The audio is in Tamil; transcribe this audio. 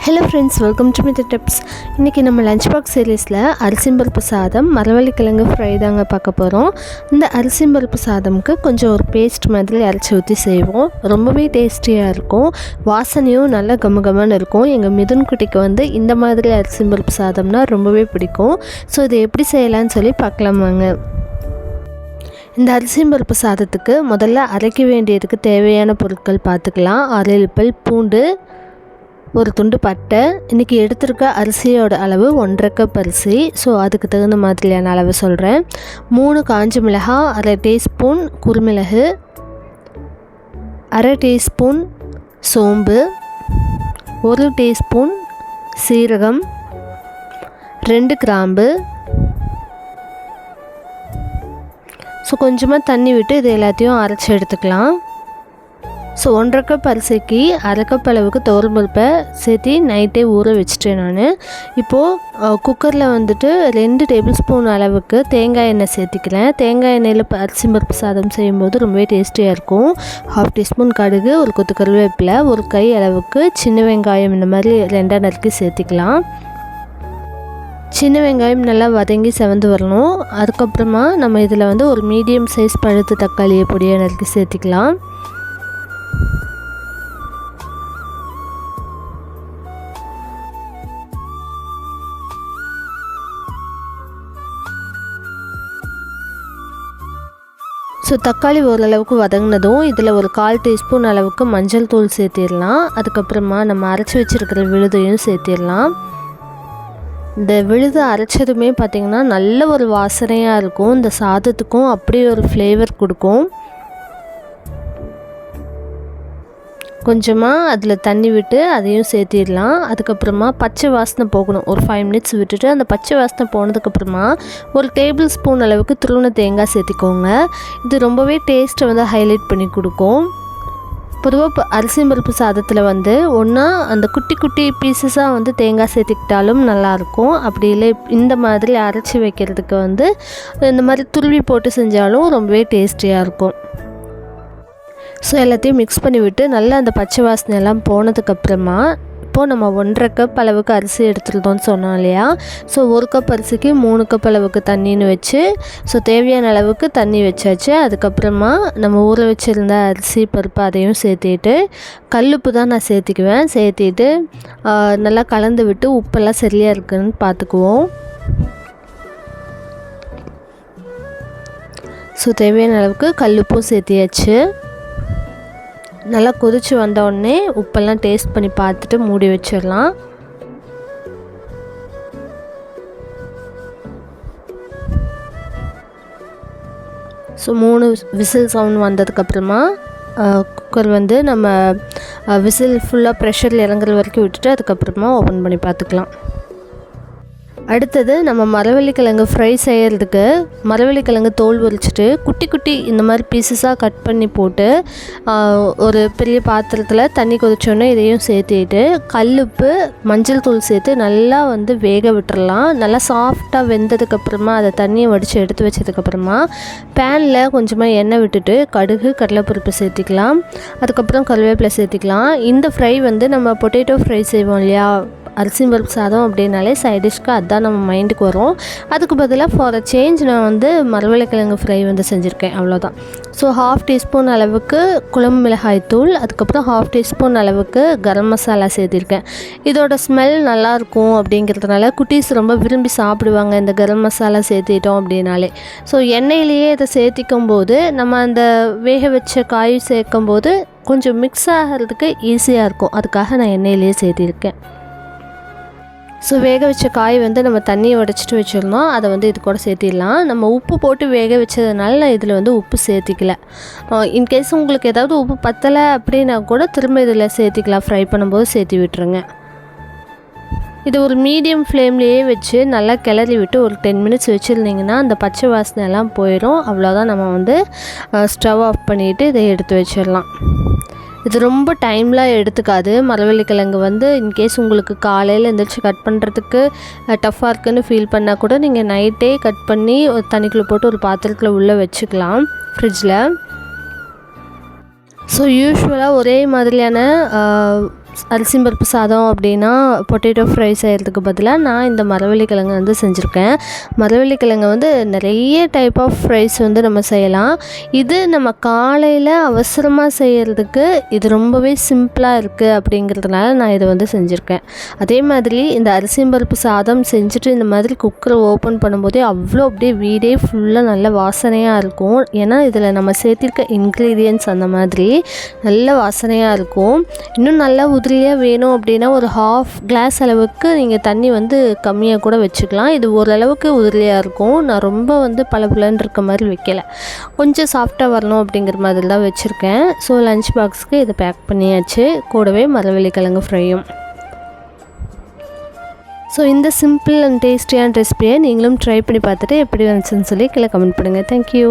ஹலோ ஃப்ரெண்ட்ஸ், வெல்கம் டு மித்த டிப்ஸ். இன்றைக்கி நம்ம லஞ்ச் பாக்ஸ் சீரீஸில் அரிசிம்பருப்பு சாதம் மரவள்ளிக்கிழங்கு ஃப்ரை தாங்க பார்க்க போகிறோம். இந்த அரிசிம்பருப்பு சாதம்க்கு கொஞ்சம் ஒரு பேஸ்ட் மாதிரி அரைச்சி ஊற்றி செய்வோம். ரொம்பவே டேஸ்டியாக இருக்கும், வாசனையும் நல்லா கமகமன்னு இருக்கும். எங்கள் மிதுன் குட்டிக்கு வந்து இந்த மாதிரி அரிசிம்பருப்பு சாதம்னா ரொம்பவே பிடிக்கும். ஸோ இதை எப்படி செய்யலான்னு சொல்லி பார்க்கலாமாங்க. இந்த அரிசிம்பருப்பு சாதத்துக்கு முதல்ல அரைக்க வேண்டியதுக்கு தேவையான பொருட்கள் பார்த்துக்கலாம். 6 பல் பூண்டு, ஒரு துண்டு பட்டை. இன்றைக்கி எடுத்திருக்க அரிசியோட அளவு 1.5 கப் அரிசி. ஸோ அதுக்கு தகுந்த மாதிரியான அளவு சொல்கிறேன். 3 காஞ்ச மிளகாய், 1/2 டீஸ்பூன் குறுமிளகு, 1/2 டீஸ்பூன் சோம்பு, 1 டீஸ்பூன் சீரகம், 2 கிராம்பு. ஸோ கொஞ்சமாக தண்ணி விட்டு இது எல்லாத்தையும் அரைச்சி எடுத்துக்கலாம். ஸோ 1.5 கப் அரிசிக்கு 1/2 கப் அளவுக்கு துவரம்பருப்பை சேர்த்து நைட்டே ஊற வச்சுட்டேன் நான். இப்போது குக்கரில் வந்துட்டு 2 டேபிள் ஸ்பூன் அளவுக்கு தேங்காய் எண்ணெய் சேர்த்திக்கிறேன். தேங்காய் எண்ணெயில் அரிசிம்பருப்பு சாதம் செய்யும்போது ரொம்பவே டேஸ்டியாக இருக்கும். 1/2 டீஸ்பூன் கடுகு, ஒரு கொத்து கருவேப்பிலை, ஒரு கை அளவுக்கு சின்ன வெங்காயம் இந்த மாதிரி 2 நறுக்கி சேர்த்திக்கலாம். சின்ன வெங்காயம் நல்லா வதங்கி செவந்து வரணும். அதுக்கப்புறமா நம்ம இதில் வந்து ஒரு மீடியம் சைஸ் பழுத்து தக்காளியை பொடியை நறுக்கி சேர்த்திக்கலாம். ஸோ தக்காளி ஓரளவுக்கு வதங்கினதும் இதில் ஒரு 1/4 டீஸ்பூன் அளவுக்கு மஞ்சள் தூள் சேர்த்திடலாம். அதுக்கப்புறமா நம்ம அரைச்சி வச்சுருக்கிற விழுதையும் சேர்த்திடலாம். இந்த விழுது அரைச்சதுமே பார்த்திங்கன்னா நல்ல ஒரு வாசனையாக இருக்கும். இந்த சாதத்துக்கும் அப்படியே ஒரு ஃப்ளேவர் கொடுக்கும். கொஞ்சமாக அதில் தண்ணி விட்டு அதையும் சேர்த்திடலாம். அதுக்கப்புறமா பச்சை வாசனை போகணும். ஒரு 5 மினிட்ஸ் விட்டுட்டு அந்த பச்சை வாசனை போனதுக்கப்புறமா ஒரு டேபிள் ஸ்பூன் அளவுக்கு துருவின தேங்காய் சேர்த்திக்கோங்க. இது ரொம்பவே டேஸ்ட்டை வந்து ஹைலைட் பண்ணி கொடுக்கும். பொதுவாக அரிசிம்பருப்பு சாதத்தில் வந்து ஒன்றா அந்த குட்டி குட்டி பீசஸாக வந்து தேங்காய் சேர்த்துக்கிட்டாலும் நல்லாயிருக்கும். அப்படி இல்லை இந்த மாதிரி அரைச்சி வைக்கிறதுக்கு வந்து இந்த மாதிரி துருவி போட்டு செஞ்சாலும் ரொம்பவே டேஸ்டியாக இருக்கும். ஸோ எல்லாத்தையும் மிக்ஸ் பண்ணி விட்டு நல்லா அந்த பச்சை வாசனை எல்லாம் போனதுக்கப்புறமா இப்போது நம்ம 1.5 கப் அளவுக்கு அரிசி எடுத்துருந்தோம்னு சொன்னோம் இல்லையா. ஸோ 1 கப் அரிசிக்கு 3 கப் அளவுக்கு தண்ணின்னு வச்சு ஸோ தேவையான அளவுக்கு தண்ணி வச்சாச்சு. அதுக்கப்புறமா நம்ம ஊற வச்சுருந்த அரிசி பருப்பு அதையும் சேர்த்திட்டு கல்லுப்பு தான் நான் சேர்த்திக்குவேன். சேர்த்திட்டு நல்லா கலந்து விட்டு உப்பெல்லாம் சரியாக இருக்குதுன்னு பார்த்துக்குவோம். ஸோ தேவையான அளவுக்கு கல்லுப்பும் சேர்த்தியாச்சு. நல்லா கொதித்து வந்தோடனே உப்பெல்லாம் டேஸ்ட் பண்ணி பார்த்துட்டு மூடி வச்சிடலாம். ஸோ 3 விசில் சவுண்ட் வந்ததுக்கப்புறமா குக்கர் வந்து நம்ம விசில் ஃபுல்லாக ப்ரெஷரில் இறங்குற வரைக்கும் விட்டுட்டு அதுக்கப்புறமா ஓப்பன் பண்ணி பார்த்துக்கலாம். அடுத்தது நம்ம மரவள்ளிக்கிழங்கு ஃப்ரை செய்கிறதுக்கு மரவள்ளிக்கிழங்கு தோல் உரிச்சிட்டு குட்டி குட்டி இந்த மாதிரி பீசஸாக கட் பண்ணி போட்டு ஒரு பெரிய பாத்திரத்தில் தண்ணி கொதிச்சோன்னே இதையும் சேர்த்துட்டு கல்லுப்பு மஞ்சள் தூள் சேர்த்து நல்லா வந்து வேக விட்டுறலாம். நல்லா சாஃப்டாக வெந்ததுக்கப்புறமா அதை தண்ணியை வடித்து எடுத்து வச்சதுக்கப்புறமா பேனில் கொஞ்சமாக எண்ணெய் விட்டுட்டு கடுகு, கடலைப்பருப்பு சேர்த்திக்கலாம். அதுக்கப்புறம் கருவேப்பிலை சேர்த்திக்கலாம். இந்த ஃப்ரை வந்து நம்ம பொட்டேட்டோ ஃப்ரை செய்வோம் இல்லையா, அரிசிம்பருப்பு சாதம் அப்படின்னாலே சைட் டிஷ்க்கு அதுதான் நம்ம மைண்டுக்கு வரும். அதுக்கு பதிலாக ஃபார் அ சேஞ்ச் நான் வந்து மரவள்ளிக்கிழங்கு ஃப்ரை வந்து செஞ்சுருக்கேன், அவ்வளோதான். ஸோ 1/2 டீஸ்பூன் அளவுக்கு குழம்பு மிளகாய் தூள், அதுக்கப்புறம் 1/2 டீஸ்பூன் அளவுக்கு கரம் மசாலா சேர்த்திருக்கேன். இதோட ஸ்மெல் நல்லாயிருக்கும் அப்படிங்கிறதுனால குட்டீஸ் ரொம்ப விரும்பி சாப்பிடுவாங்க இந்த கரம் மசாலா சேர்த்திட்டோம் அப்படின்னாலே. ஸோ எண்ணெயிலேயே இதை சேர்த்திக்கும் போது நம்ம அந்த வேக வச்ச காய் சேர்க்கும் போது கொஞ்சம் மிக்ஸ் ஆகிறதுக்கு ஈஸியாக இருக்கும். அதுக்காக நான் எண்ணெயிலேயே சேர்த்திருக்கேன். ஸோ வேக வச்ச காய் வந்து நம்ம தண்ணியை உடைச்சிட்டு வச்சுருந்தோம், அதை வந்து இது கூட சேர்த்திடலாம். நம்ம உப்பு போட்டு வேக வச்சதுனால நான் இதில் வந்து உப்பு சேர்த்திக்கல. இன்கேஸ் உங்களுக்கு ஏதாவது உப்பு பத்தலை அப்படின்னா கூட திரும்ப இதில் சேர்த்திக்கலாம். ஃப்ரை பண்ணும்போது சேர்த்தி விட்டுருங்க. இது ஒரு மீடியம் ஃப்ளேம்லேயே வச்சு நல்லா கிளறி விட்டு ஒரு 10 மினிட்ஸ் வச்சுருந்திங்கன்னா அந்த பச்சை வாசனை எல்லாம் போயிடும். அவ்வளோதான், நம்ம வந்து ஸ்டவ் ஆஃப் பண்ணிவிட்டு இதை எடுத்து வச்சிடலாம். இது ரொம்ப டைம்லாம் எடுத்துக்காது. மரவள்ளிக்கிழங்கு வந்து இன்கேஸ் உங்களுக்கு காலையில் எழுந்திரிச்சு கட் பண்ணுறதுக்கு டஃப்பாக இருக்குதுன்னு ஃபீல் பண்ணால் கூட நீங்கள் நைட்டே கட் பண்ணி ஒரு தண்ணிக்குள்ளே போட்டு ஒரு பாத்திரத்தில் உள்ளே வச்சுக்கலாம் ஃப்ரிட்ஜில். ஸோ யூஸ்வலாக ஒரே மாதிரியான அரிசி பருப்பு சாதம் அப்படின்னா பொட்டேட்டோ ஃப்ரை செய்கிறதுக்கு பதிலாக நான் இந்த மரவள்ளிக்கிழங்கு வந்து செஞ்சுருக்கேன். மரவள்ளிக்கிழங்கு வந்து நிறைய டைப் ஆஃப் ஃப்ரைஸ் வந்து நம்ம செய்யலாம். இது நம்ம காலையில் அவசரமாக செய்கிறதுக்கு இது ரொம்பவே சிம்பிளாக இருக்குது அப்படிங்கிறதுனால நான் இதை வந்து செஞ்சுருக்கேன். அதே மாதிரி இந்த அரிசி பருப்பு சாதம் செஞ்சுட்டு இந்த மாதிரி குக்கரை ஓப்பன் பண்ணும்போதே அவ்வளோ அப்படியே வீடே ஃபுல்லாக நல்ல வாசனையாக இருக்கும். ஏன்னா இதில் நம்ம சேர்த்திருக்க இன்க்ரீடியன்ட்ஸ் அந்த மாதிரி நல்ல வாசனையாக இருக்கும். இன்னும் நல்லா உதிரியாக வேணும் அப்படின்னா ஒரு 1/2 கிளாஸ் அளவுக்கு நீங்கள் தண்ணி வந்து கம்மியாக கூட வச்சுக்கலாம். இது ஓரளவுக்கு உதிரியாக இருக்கும். நான் ரொம்ப வந்து பளபளன்னு இருக்க மாதிரி வைக்கலை, கொஞ்சம் சாஃப்டாக வரணும் அப்படிங்கிற மாதிரி தான் வச்சுருக்கேன். ஸோ லஞ்ச் பாக்ஸுக்கு இதை பேக் பண்ணியாச்சு, கூடவே மரவள்ளிக்கிழங்கு ஃப்ரையும். ஸோ இந்த சிம்பிள் அண்ட் டேஸ்டியான ரெசிபியை நீங்களும் ட்ரை பண்ணி பார்த்துட்டு எப்படி வந்துச்சுன்னு சொல்லி கீழே கமெண்ட் பண்ணுங்கள். தேங்க்யூ.